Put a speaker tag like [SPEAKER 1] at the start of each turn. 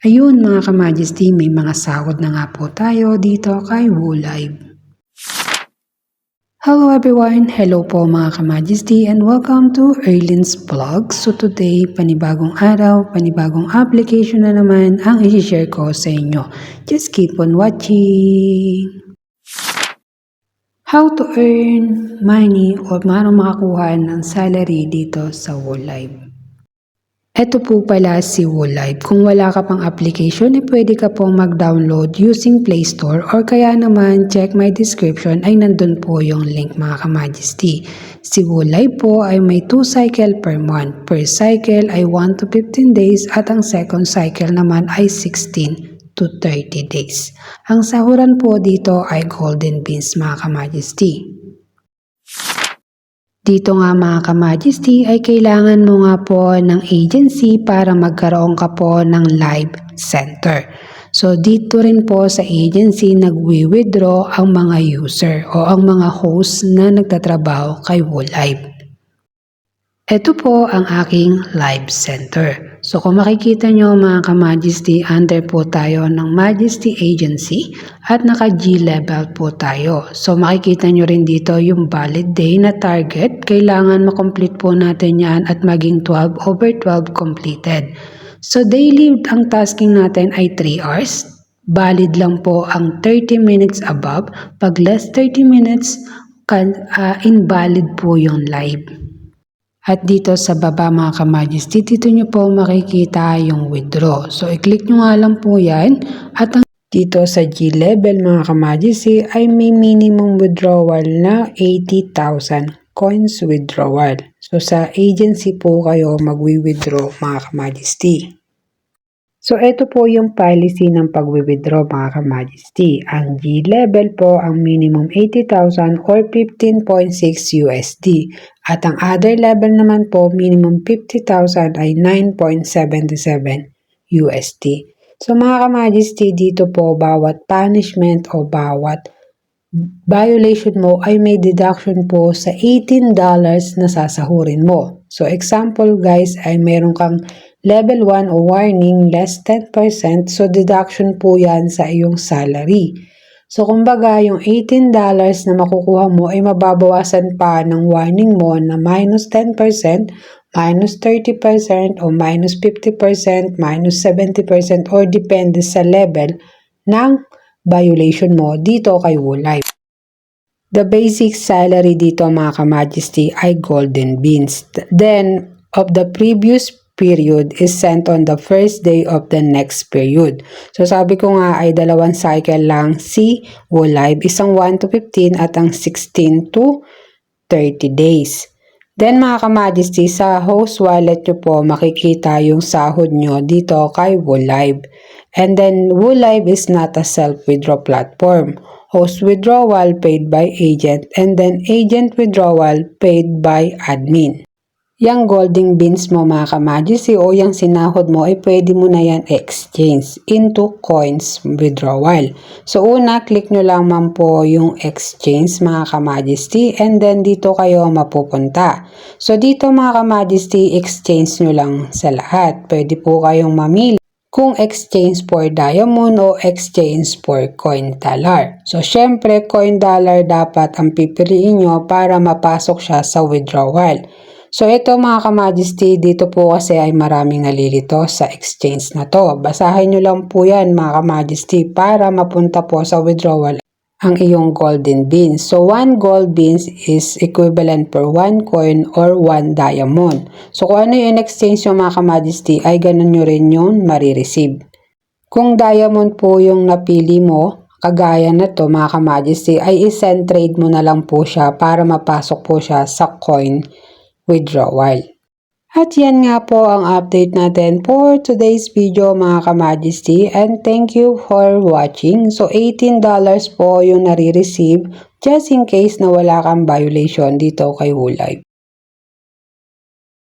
[SPEAKER 1] Ayun mga ka-Majesty, may mga sahod na nga po tayo dito kay WooLive. Hello everyone! Hello po mga ka-Majesty and welcome to Erlin's Vlog. So today, panibagong araw, panibagong application na naman ang i-share ko sa inyo. Just keep on watching! How to earn money o paano makakuha ng salary dito sa WooLive. Ito po pala si WooLive. Kung wala ka pang application, pwede ka pong mag-download using Play Store or kaya naman check my description ay nandun po yung link mga ka-Majesty. Si WooLive po ay may 2 cycle per month. Per cycle ay 1 to 15 days at ang second cycle naman ay 16 to 30 days. Ang sahuran po dito ay golden beans mga ka-Majesty. Dito nga mga ka-Majesty ay kailangan mo nga po ng agency para magkaroon ka po ng live center. So dito rin po sa agency nagwi-withdraw ang mga user o ang mga host na nagtatrabaho kay WooLive. Ito po ang aking live center. So kung makikita nyo mga ka-Majesty, under po tayo ng Majesty Agency at naka G level po tayo. So makikita nyo rin dito yung valid day na target. Kailangan makomplete po natin yan at maging 12/12 completed. So daily ang tasking natin ay 3 hours. Valid lang po ang 30 minutes above. Pag less 30 minutes, invalid po yung live. At dito sa baba mga ka-Majesty, dito nyo po makikita yung withdraw. So i-click nyo nga lang po yan. At dito sa G level mga ka-Majesty ay may minimum withdrawal na 80,000 coins withdrawal. So sa agency po kayo magwi-withdraw mga ka-Majesty. So ito po yung policy ng pag-withdraw mga ka-Majesty. Ang G level po ang minimum 80,000 or 15.6 USD. At ang other level naman po minimum 50,000 ay 9.77 USD. So mga ka-Majesty, dito po bawat punishment o bawat violation mo ay may deduction po sa $18 na sasahurin mo. So example guys ay meron kang level 1 o warning less 10%, so deduction po yan sa iyong salary. So kumbaga yung $18 na makukuha mo ay mababawasan pa ng warning mo na minus 10%, minus 30% o minus 50%, minus 70% or depende sa level ng violation mo dito kay WooLive. The basic salary dito mga ka-Majesty ay golden beans. Then of the previous period is sent on the first day of the next period. So sabi ko nga ay 2 cycle lang si WooLive, isang 1 to 15 at ang 16 to 30 days. Then mga ka-Majesty, sa host wallet nyo po makikita yung sahod nyo dito kay WooLive. And then WooLive is not a self-withdraw platform. Host withdrawal paid by agent and then agent withdrawal paid by admin. Yang golden beans mo mga ka-Majesty o yung sinahod mo ay pwede mo na yan exchange into coins withdrawal. So una, click nyo lang man po yung exchange mga ka-Majesty and then dito kayo mapupunta. So dito mga ka-Majesty, exchange nyo lang sa lahat. Pwede po kayong mamili kung exchange for diamond o exchange for coin dollar. So syempre coin dollar dapat ang pipiliin nyo para mapasok siya sa withdrawal. So ito mga ka-Majesty, dito po kasi ay maraming nalilito sa exchange na to. Basahin nyo lang po yan mga ka-Majesty para mapunta po sa withdrawal ang iyong golden beans. So 1 gold beans is equivalent for 1 coin or 1 diamond. So kung ano yung exchange yung mga ka-Majesty ay ganun nyo rin yung marireceive. Kung diamond po yung napili mo, kagaya na to mga ka-Majesty, ay i-send trade mo na lang po siya para mapasok po siya sa coin withdrawal. At yan nga po ang update natin for today's video mga ka-Majesty and thank you for watching. So $18 po yung nare-receive just in case na wala kang violation dito kay WooLive.